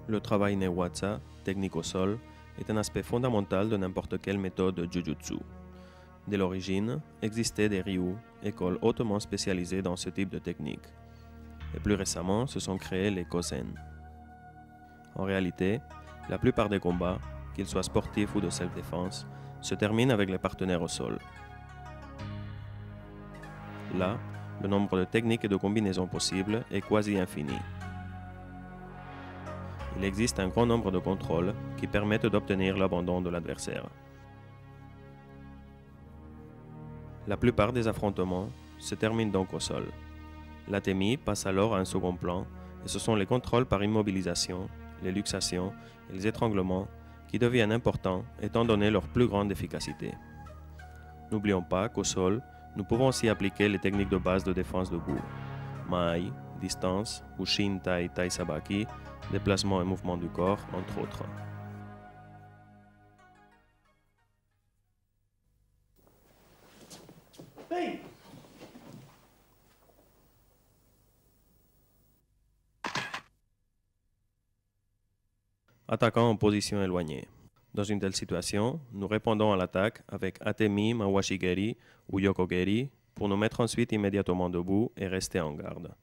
Le travail Newaza, technique au sol, est un aspect fondamental de n'importe quelle méthode de Jujutsu. Dès l'origine, existaient des Ryu, écoles hautement spécialisées dans ce type de technique. Et plus récemment, se sont créés les Kosen. En réalité, la plupart des combats, qu'ils soient sportifs ou de self-défense, se terminent avec les partenaires au sol. Là, le nombre de techniques et de combinaisons possibles est quasi infini. Il existe un grand nombre de contrôles qui permettent d'obtenir l'abandon de l'adversaire. La plupart des affrontements se terminent donc au sol. L'atemi passe alors à un second plan et ce sont les contrôles par immobilisation, les luxations et les étranglements qui deviennent importants étant donné leur plus grande efficacité. N'oublions pas qu'au sol, nous pouvons aussi appliquer les techniques de base de défense debout. Mai, distance, Ushin Tai Tai Sabaki, déplacement et mouvement du corps, entre autres. Hey! Attaquant en position éloignée. Dans une telle situation, nous répondons à l'attaque avec Atemi, Mawashigeri ou Yokogeri pour nous mettre ensuite immédiatement debout et rester en garde.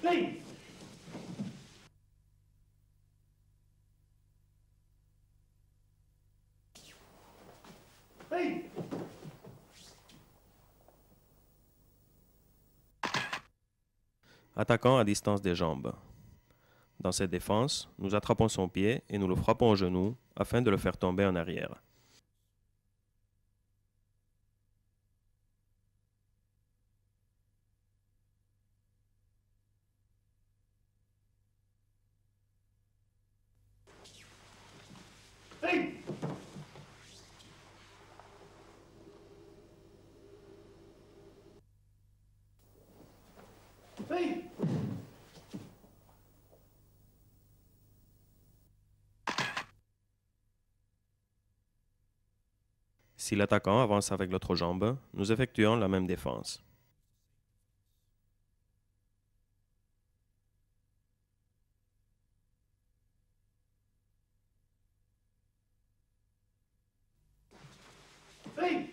Hey! Hey! Attaquant à distance des jambes. Dans cette défense, nous attrapons son pied et nous le frappons au genou afin de le faire tomber en arrière. Hey! Hey! Si l'attaquant avance avec l'autre jambe, nous effectuons la même défense. Hey!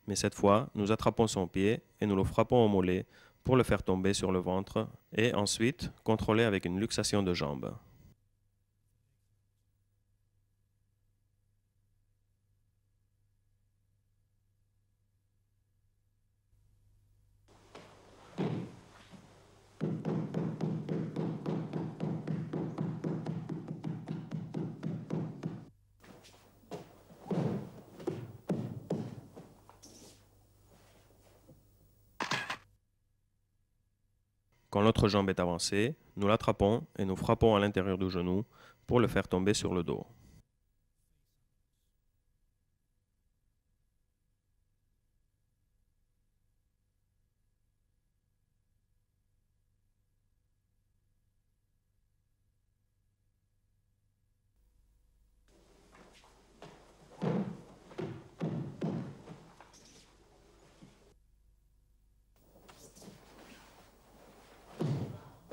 Mais cette fois, nous attrapons son pied et nous le frappons au mollet pour le faire tomber sur le ventre et ensuite contrôler avec une luxation de jambe. Quand l'autre jambe est avancée, nous l'attrapons et nous frappons à l'intérieur du genou pour le faire tomber sur le dos.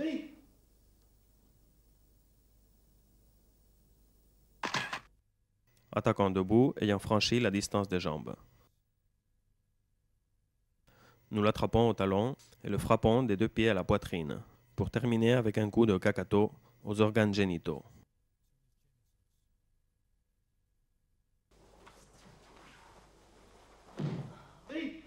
Hey! Attaquant debout ayant franchi la distance des jambes. Nous l'attrapons au talon et le frappons des deux pieds à la poitrine pour terminer avec un coup de kakato aux organes génitaux. Hey!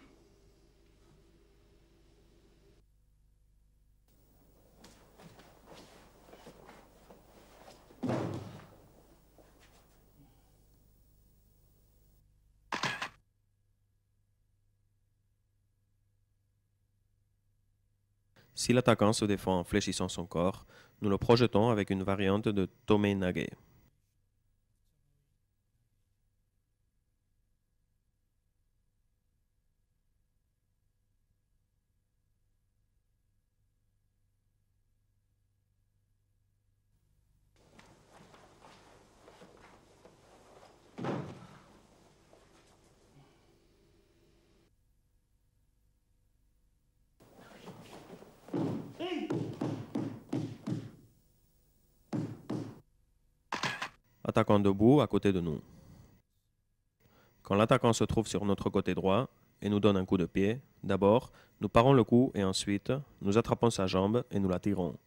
Si l'attaquant se défend en fléchissant son corps, nous le projetons avec une variante de Tomei Nage. Attaquant debout à côté de nous. Quand l'attaquant se trouve sur notre côté droit et nous donne un coup de pied, d'abord, nous parons le coup et ensuite, nous attrapons sa jambe et nous la tirons,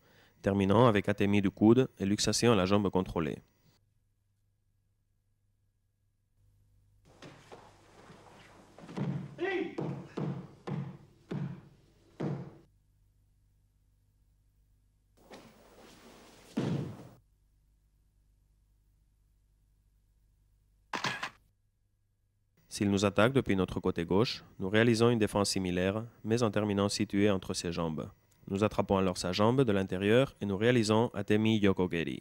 terminant avec atémie du coude et luxation à la jambe contrôlée. Hey! S'il nous attaque depuis notre côté gauche, nous réalisons une défense similaire, mais en terminant situé entre ses jambes. Nous attrapons alors sa jambe de l'intérieur et nous réalisons Atemi Yokogeri.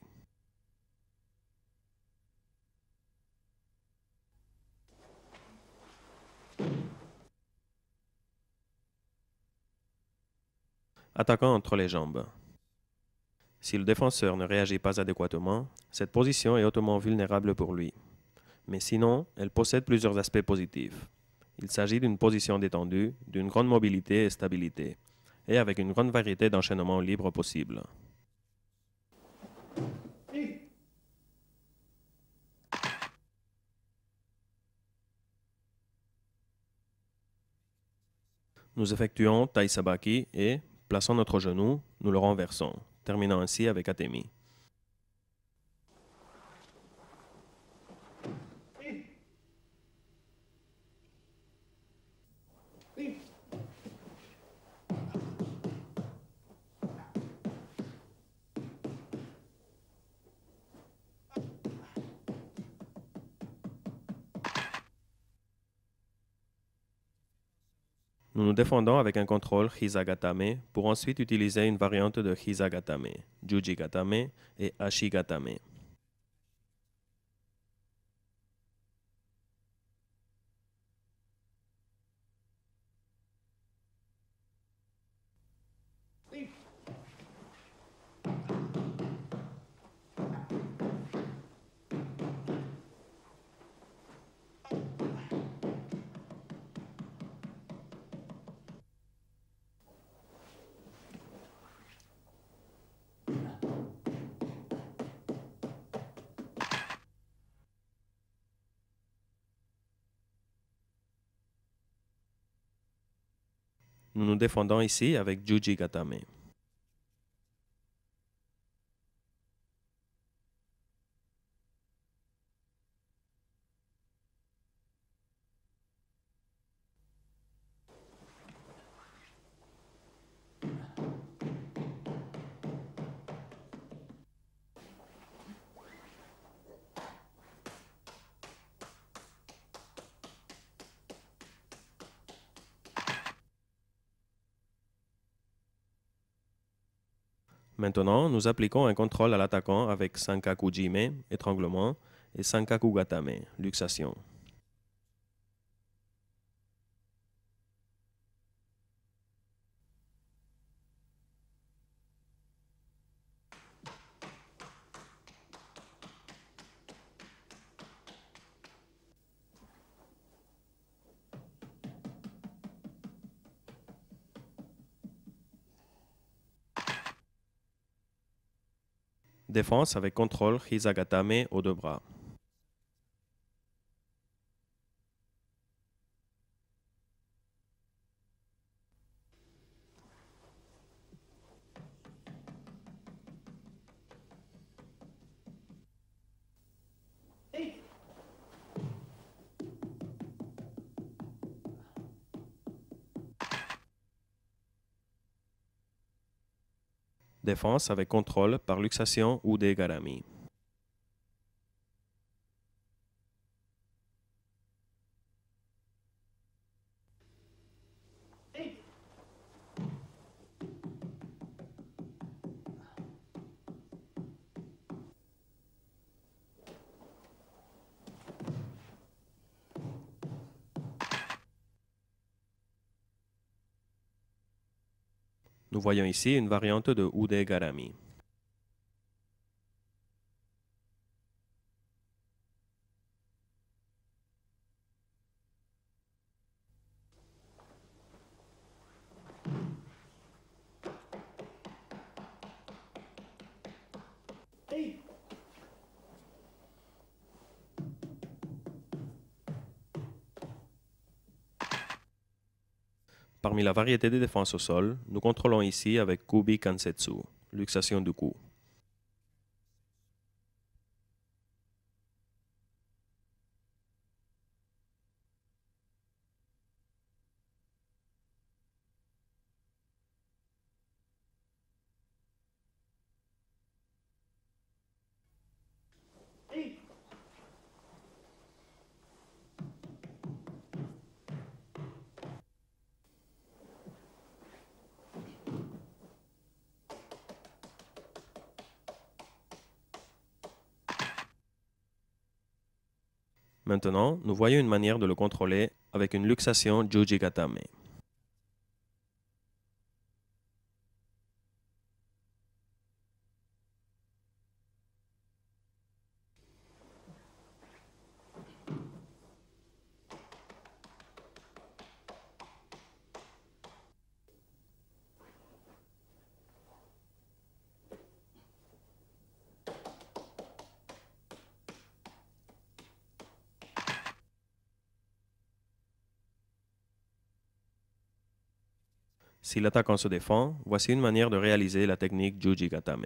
Attaquant entre les jambes. Si le défenseur ne réagit pas adéquatement, cette position est hautement vulnérable pour lui. Mais sinon, elle possède plusieurs aspects positifs. Il s'agit d'une position détendue, d'une grande mobilité et stabilité, et avec une grande variété d'enchaînements libres possibles. Hey! Nous effectuons Tai Sabaki et, plaçant notre genou, nous le renversons, terminant ainsi avec Atemi. Hey! Hey! Nous nous défendons avec un contrôle Hisagatame pour ensuite utiliser une variante de Hisagatame, Jujigatame et Ashigatame. Hey! Nous nous défendons ici avec Jujigatame. Maintenant, nous appliquons un contrôle à l'attaquant avec Sankaku Jime, étranglement, et Sankaku Gatame, luxation. Défense avec contrôle Hisagatame aux deux bras. Hey! Défense avec contrôle par luxation ou dégarami. Hey! Nous voyons ici une variante de Ude Garami. Hey! Parmi la variété des défenses au sol, nous contrôlons ici avec Kubi Kansetsu, luxation du cou. Eight. Maintenant, nous voyons une manière de le contrôler avec une luxation Juji Gatame. Si l'attaquant se défend, voici une manière de réaliser la technique Juji Gatame.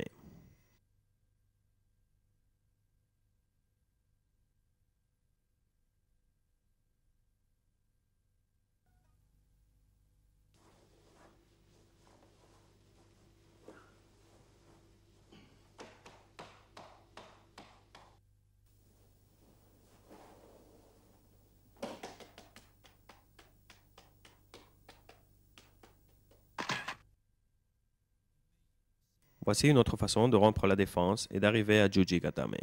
Voici une autre façon de rompre la défense et d'arriver à Juji Gatame.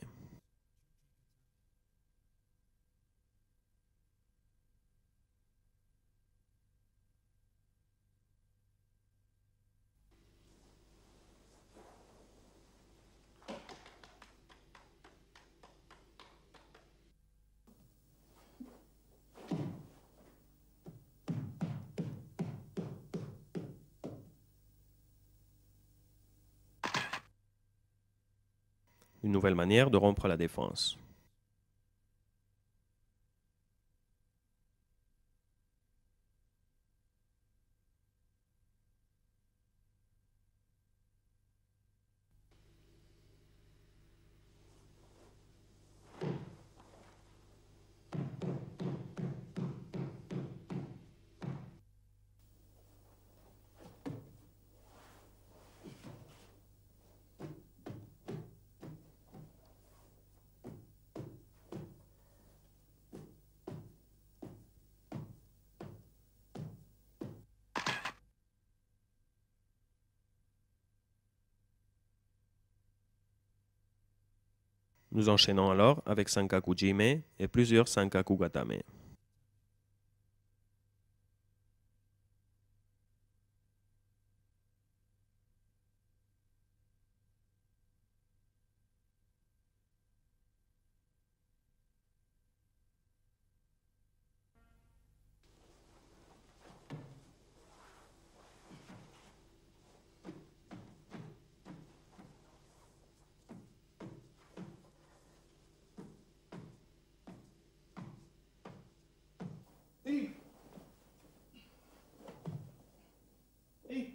Une nouvelle manière de rompre la défense. Nous enchaînons alors avec Sankaku Jime et plusieurs Sankaku Gatame. Eight. Eight.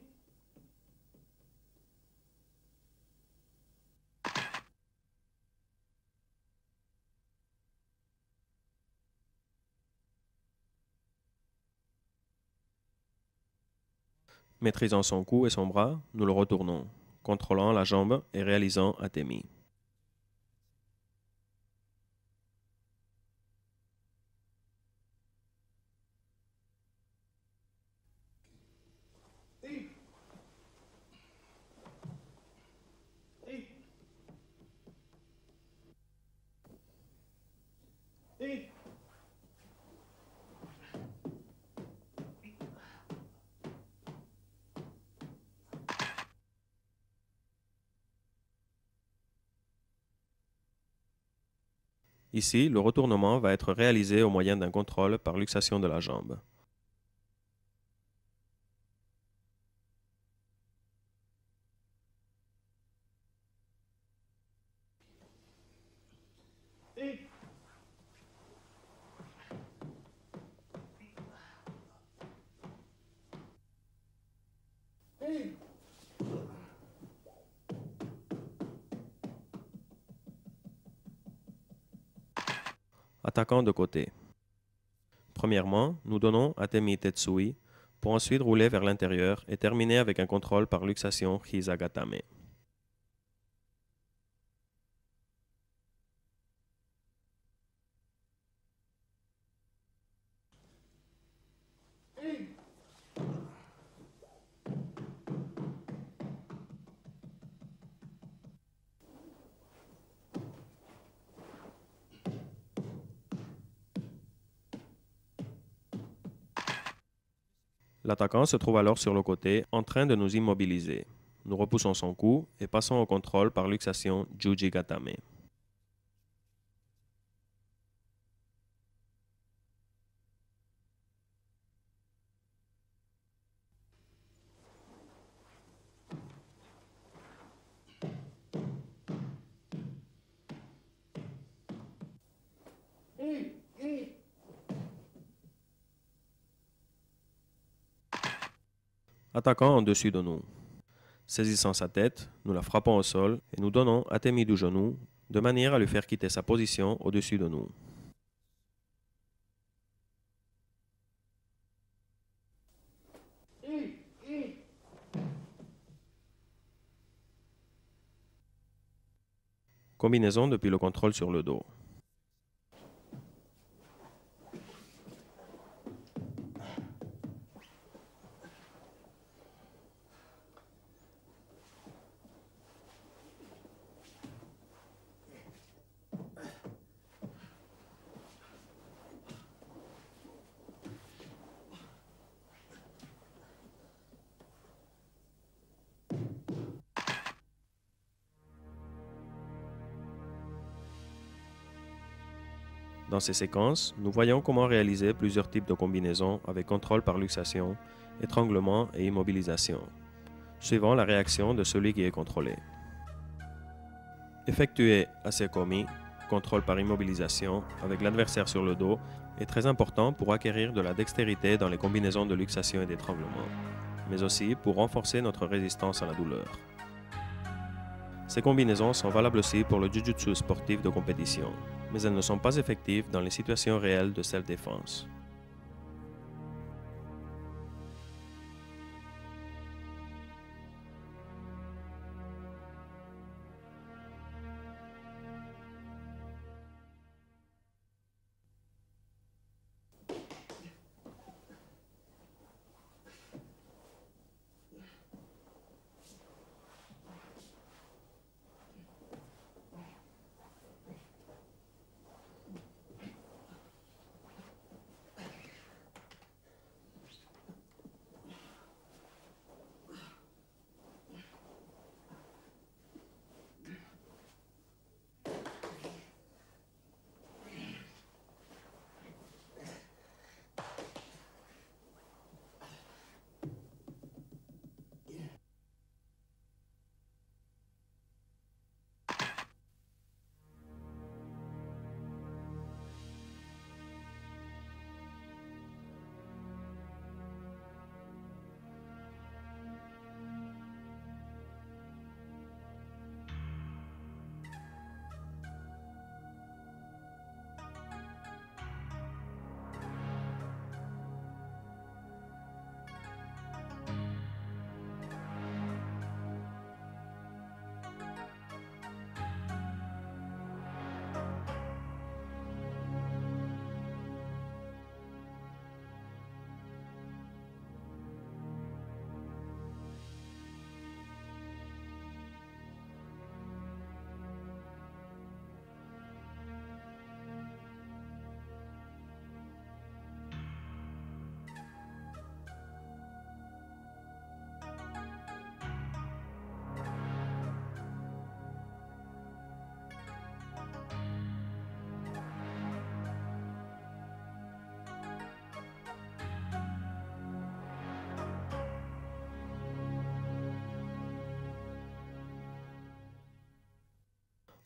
Maîtrisant son cou et son bras, nous le retournons, contrôlant la jambe et réalisant Atemi. Eight. Eight. Eight. Ici, le retournement va être réalisé au moyen d'un contrôle par luxation de la jambe. Eight. Attaquant de côté. Premièrement, nous donnons Atemi Tetsui pour ensuite rouler vers l'intérieur et terminer avec un contrôle par luxation Hisagatame. L'attaquant se trouve alors sur le côté en train de nous immobiliser. Nous repoussons son coup et passons au contrôle par luxation Jujigatame. Attaquant en dessus de nous. Saisissant sa tête, nous la frappons au sol et nous donnons Atemi du genou de manière à lui faire quitter sa position au-dessus de nous. Combinaison depuis le contrôle sur le dos. Dans ces séquences, nous voyons comment réaliser plusieurs types de combinaisons avec contrôle par luxation, étranglement et immobilisation, suivant la réaction de celui qui est contrôlé. Effectuer asekomi, contrôle par immobilisation, avec l'adversaire sur le dos, est très important pour acquérir de la dextérité dans les combinaisons de luxation et d'étranglement, mais aussi pour renforcer notre résistance à la douleur. Ces combinaisons sont valables aussi pour le jujutsu sportif de compétition, mais elles ne sont pas effectives dans les situations réelles de self-défense.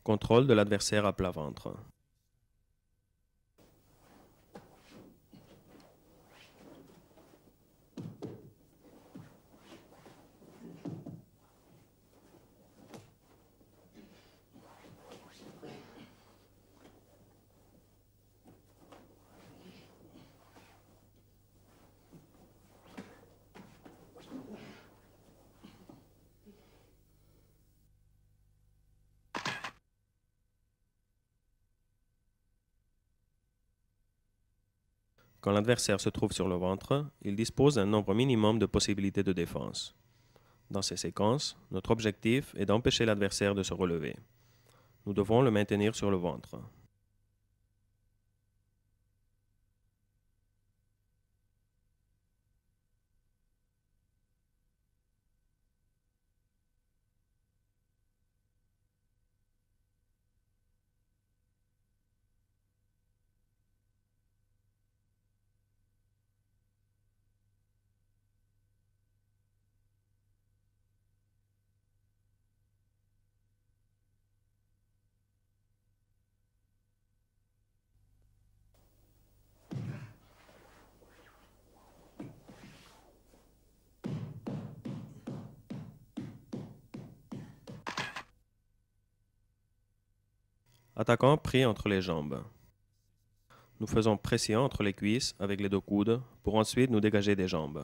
Contrôle de l'adversaire à plat ventre. Quand l'adversaire se trouve sur le ventre, il dispose d'un nombre minimum de possibilités de défense. Dans ces séquences, notre objectif est d'empêcher l'adversaire de se relever. Nous devons le maintenir sur le ventre. Attaquant pris entre les jambes. Nous faisons pression entre les cuisses avec les deux coudes pour ensuite nous dégager des jambes.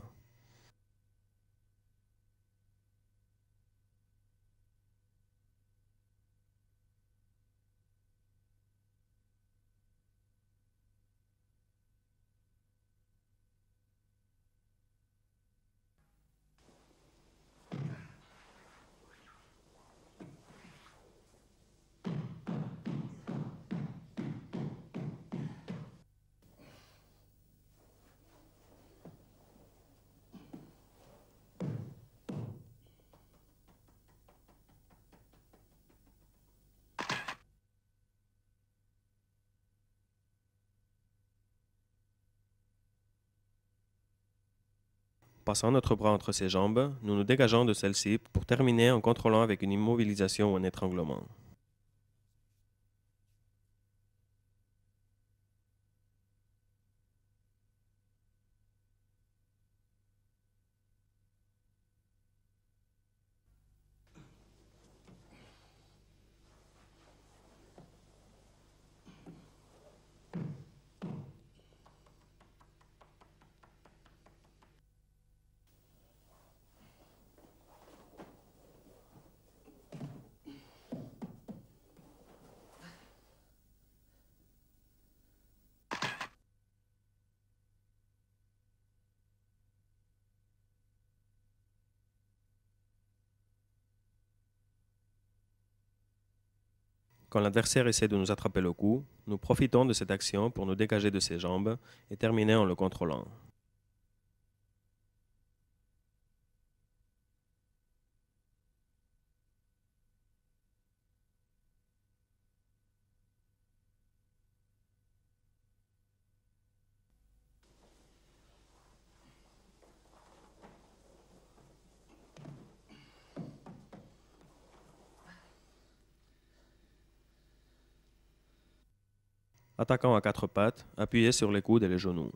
Passant notre bras entre ses jambes, nous nous dégageons de celle-ci pour terminer en contrôlant avec une immobilisation ou un étranglement. Quand l'adversaire essaie de nous attraper le cou, nous profitons de cette action pour nous dégager de ses jambes et terminer en le contrôlant. Attaquant à quatre pattes, appuyez sur les coudes et les genoux.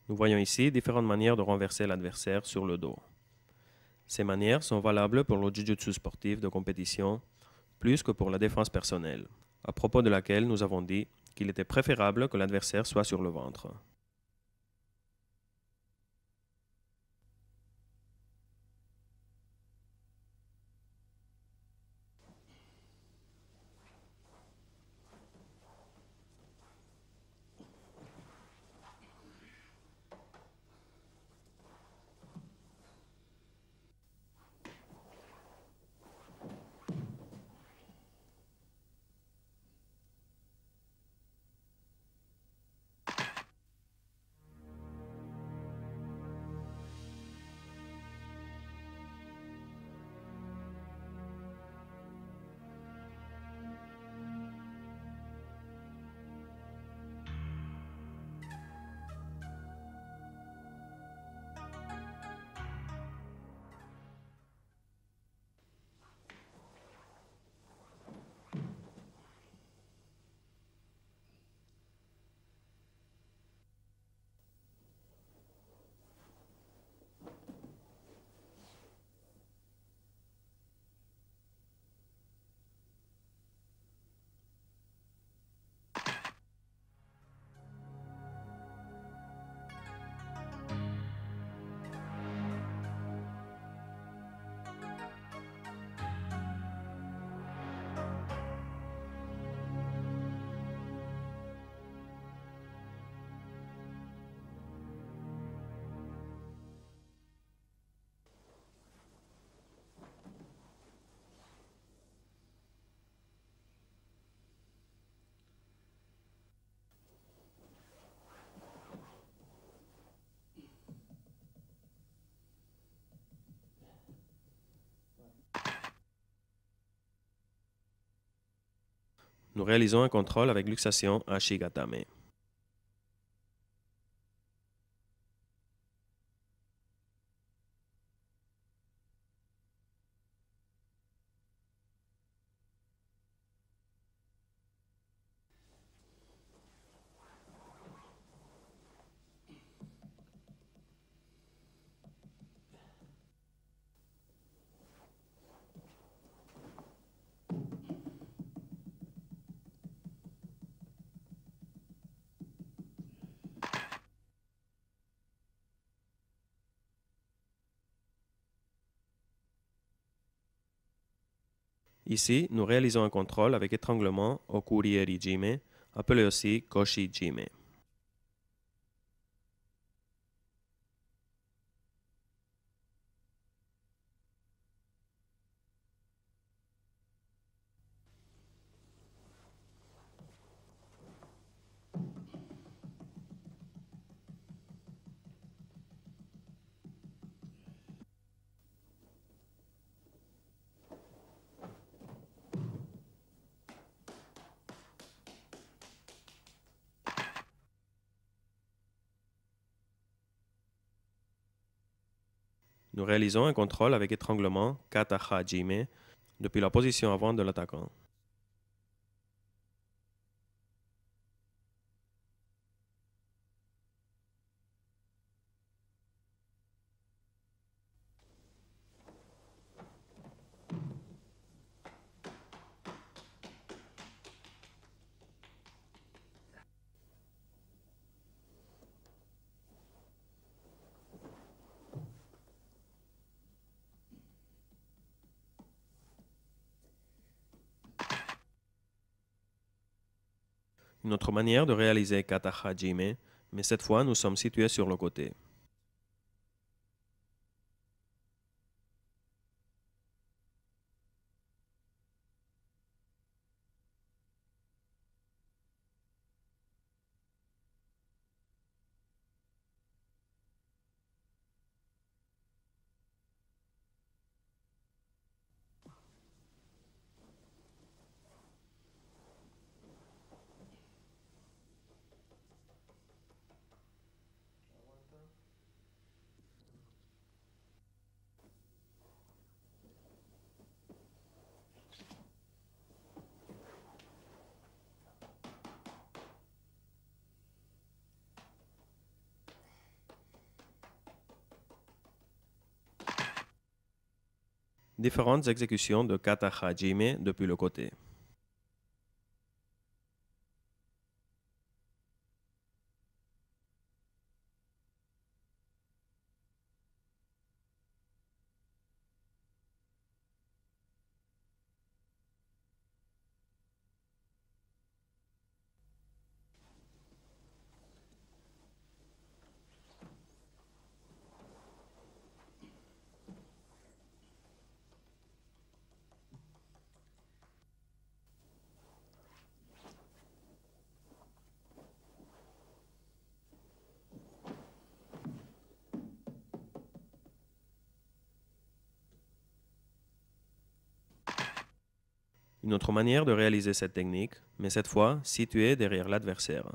Nous voyons ici différentes manières de renverser l'adversaire sur le dos. Ces manières sont valables pour le jiu-jitsu sportif de compétition plus que pour la défense personnelle, à propos de laquelle nous avons dit qu'il était préférable que l'adversaire soit sur le ventre. nous réalisons un contrôle avec luxation Ashigatame. Ici, nous réalisons un contrôle avec étranglement Okurieri Jime, appelé aussi Koshi Jime. Nous réalisons un contrôle avec étranglement Kataha Jime depuis la position avant de l'attaquant. Une autre manière de réaliser Kataha Jime, mais cette fois nous sommes situés sur le côté. Différentes exécutions de Kataha Jime depuis le côté. Une autre manière de réaliser cette technique, mais cette fois située derrière l'adversaire.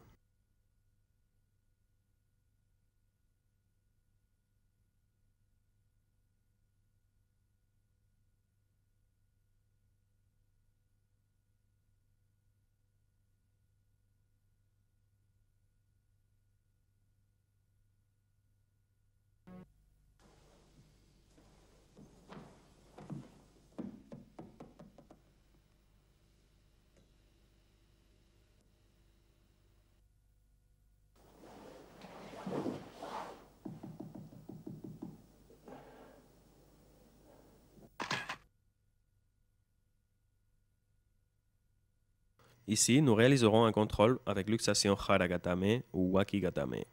Ici, nous réaliserons un contrôle avec luxation Haragatame ou Wakigatame.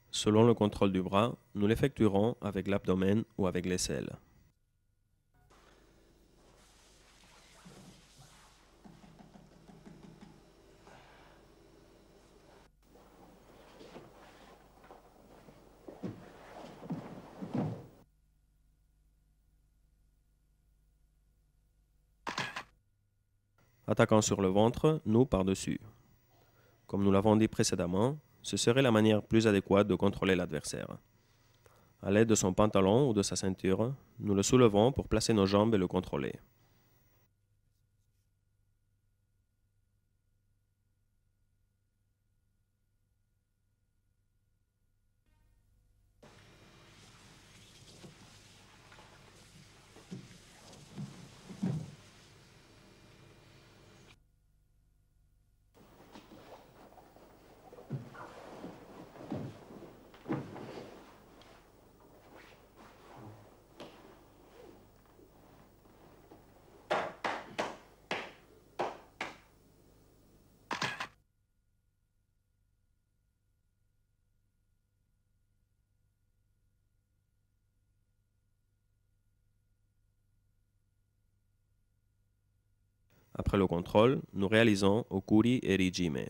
Selon le contrôle du bras, nous l'effectuerons avec l'abdomen ou avec l'aisselle. Attaquant sur le ventre, nous par-dessus. Comme nous l'avons dit précédemment, ce serait la manière plus adéquate de contrôler l'adversaire. À l'aide de son pantalon ou de sa ceinture, nous le soulevons pour placer nos jambes et le contrôler. Après le contrôle, nous réalisons Okuri et Rijime.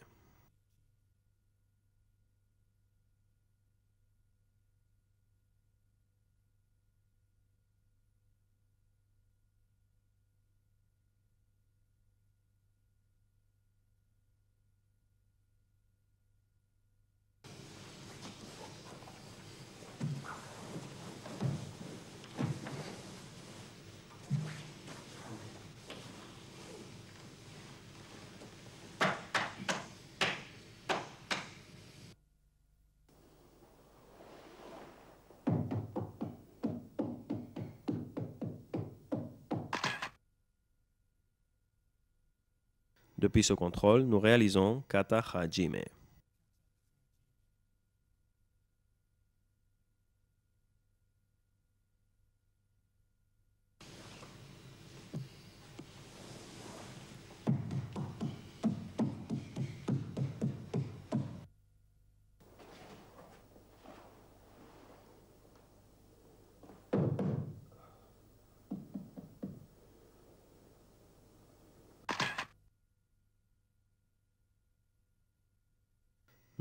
Depuis ce contrôle, nous réalisons Kata Hajime.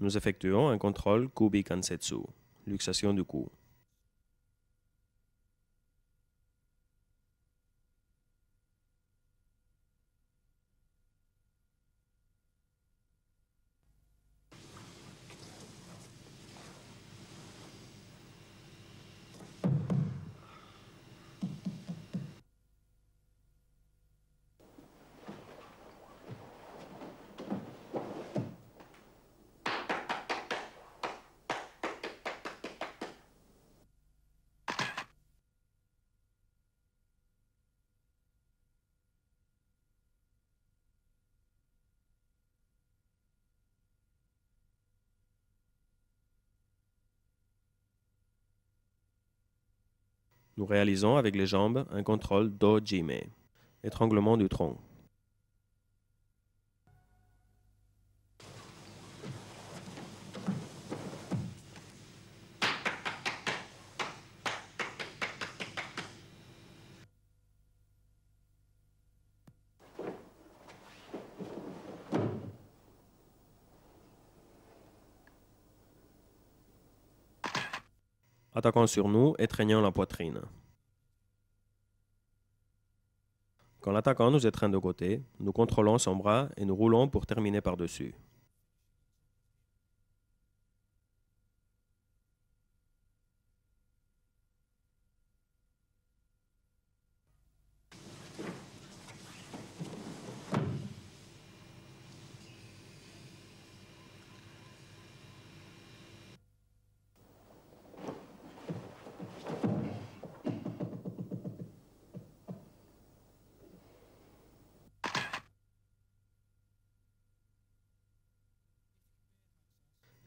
Nous effectuons un contrôle Kubi Kansetsu, luxation du cou. Nous réalisons avec les jambes un contrôle Do-Jime, étranglement du tronc. Attaquant sur nous, étreignant la poitrine. Quand l'attaquant nous étreint de côté, nous contrôlons son bras et nous roulons pour terminer par-dessus.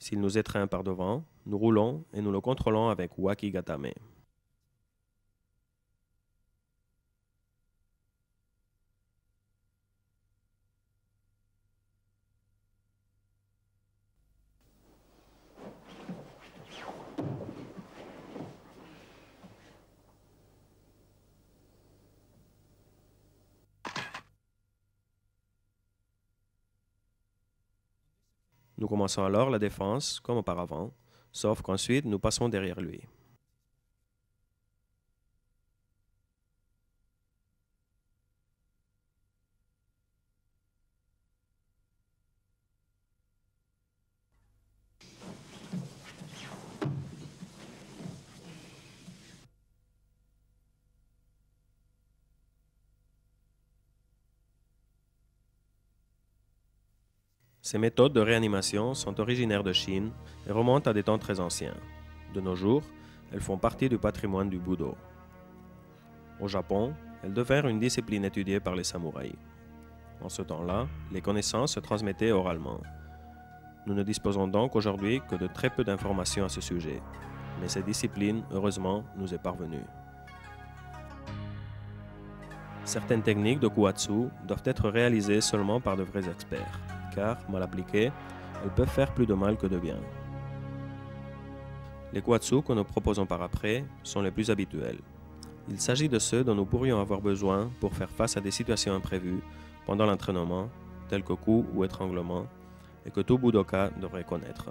S'il nous étreint par devant, nous roulons et nous le contrôlons avec Wakigatame. Nous commençons alors la défense comme auparavant, sauf qu'ensuite nous passons derrière lui. Ces méthodes de réanimation sont originaires de Chine et remontent à des temps très anciens. De nos jours, elles font partie du patrimoine du Budo. Au Japon, elles devinrent une discipline étudiée par les samouraïs. En ce temps-là, les connaissances se transmettaient oralement. Nous ne disposons donc aujourd'hui que de très peu d'informations à ce sujet, mais cette discipline, heureusement, nous est parvenue. Certaines techniques de Kuatsu doivent être réalisées seulement par de vrais experts, car, mal appliquées, elles peuvent faire plus de mal que de bien. Les Kuatsu que nous proposons par après sont les plus habituels. Il s'agit de ceux dont nous pourrions avoir besoin pour faire face à des situations imprévues pendant l'entraînement, tels que coups ou étranglements, et que tout Budoka devrait connaître.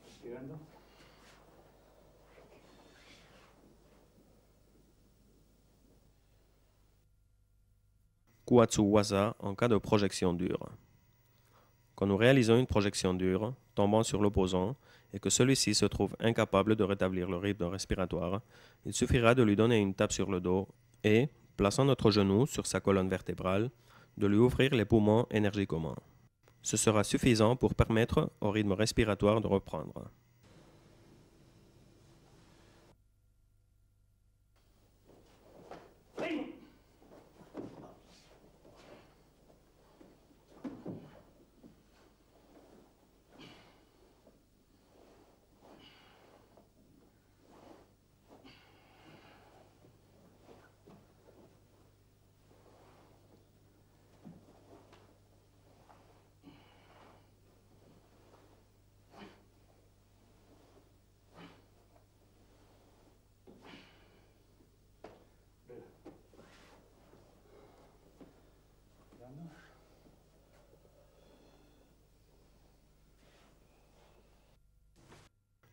Respirando. Kuatsu Waza en cas de projection dure. Quand nous réalisons une projection dure, tombant sur l'opposant, et que celui-ci se trouve incapable de rétablir le rythme respiratoire, il suffira de lui donner une tape sur le dos et, plaçant notre genou sur sa colonne vertébrale, de lui ouvrir les poumons énergiquement. Ce sera suffisant pour permettre au rythme respiratoire de reprendre.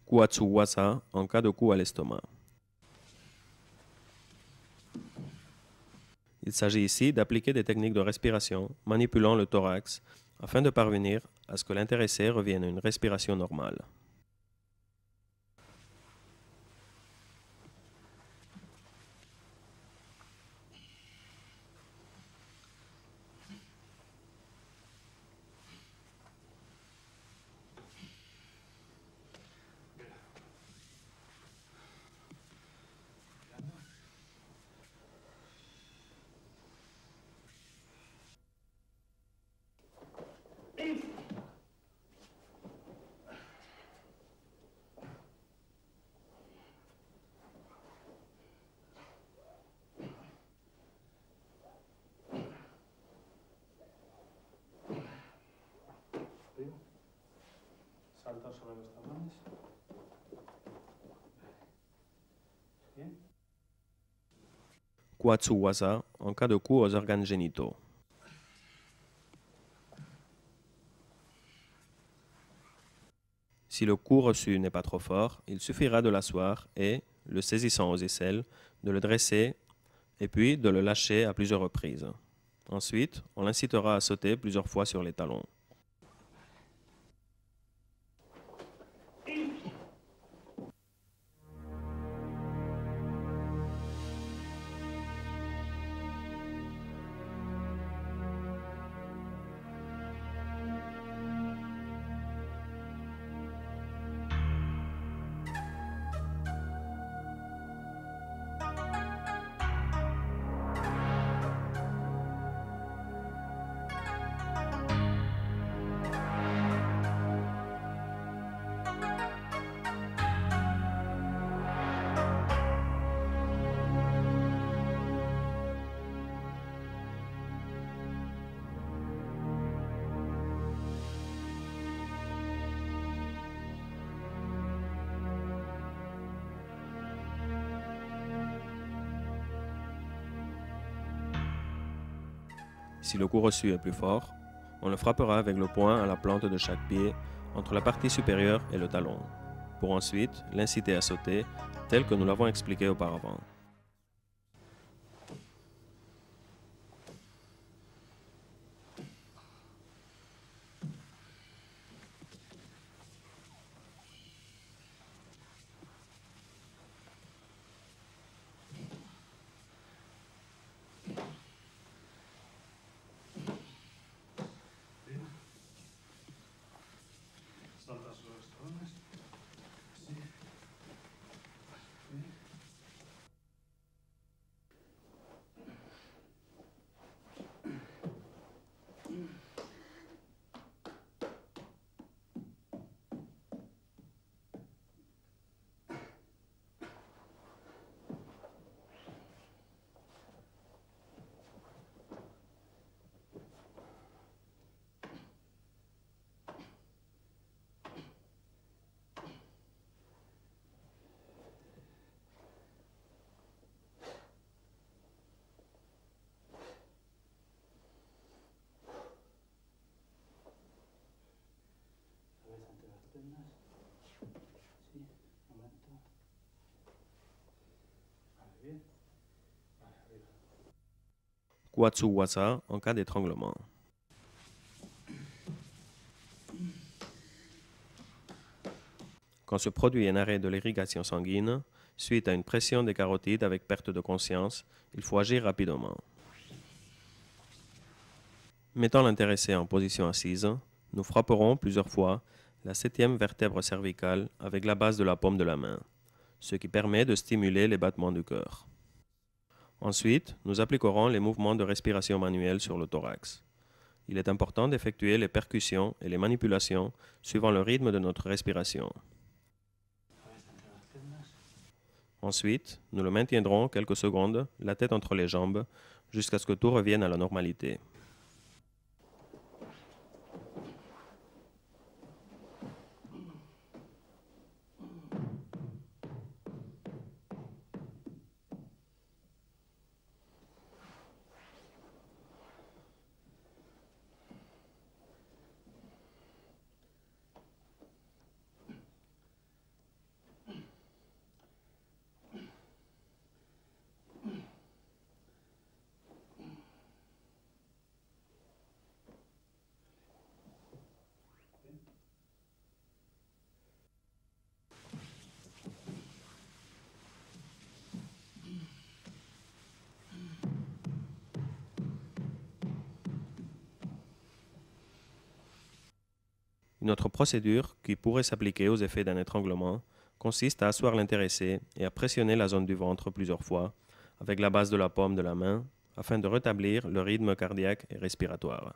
Kuatsu Waza en cas de coup à l'estomac. Il s'agit ici d'appliquer des techniques de respiration manipulant le thorax afin de parvenir à ce que l'intéressé revienne à une respiration normale. Salta sobre los talones. Bien. Kuatsu Waza en cas de coup aux organes génitaux. Si le coup reçu n'est pas trop fort, il suffira de l'asseoir et, le saisissant aux aisselles, de le dresser et puis de le lâcher à plusieurs reprises. Ensuite, on l'incitera à sauter plusieurs fois sur les talons. Si le coup reçu est plus fort, on le frappera avec le poing à la plante de chaque pied entre la partie supérieure et le talon, pour ensuite l'inciter à sauter tel que nous l'avons expliqué auparavant. piernas. Sí, un momento. Vale, bien. Vale, arriba. Guatsu-Wasa en cas d'étranglement. Quand se produit un arrêt de l'irrigation sanguine, suite à une pression des carotides avec perte de conscience, il faut agir rapidement. Mettant l'intéressé en position assise, nous frapperons plusieurs fois la 7e vertèbre cervicale avec la base de la paume de la main, ce qui permet de stimuler les battements du cœur. Ensuite, nous appliquerons les mouvements de respiration manuelle sur le thorax. Il est important d'effectuer les percussions et les manipulations suivant le rythme de notre respiration. Ensuite, nous le maintiendrons quelques secondes, la tête entre les jambes, jusqu'à ce que tout revienne à la normalité. Une autre procédure qui pourrait s'appliquer aux effets d'un étranglement consiste à asseoir l'intéressé et à pressionner la zone du ventre plusieurs fois avec la base de la paume de la main afin de rétablir le rythme cardiaque et respiratoire.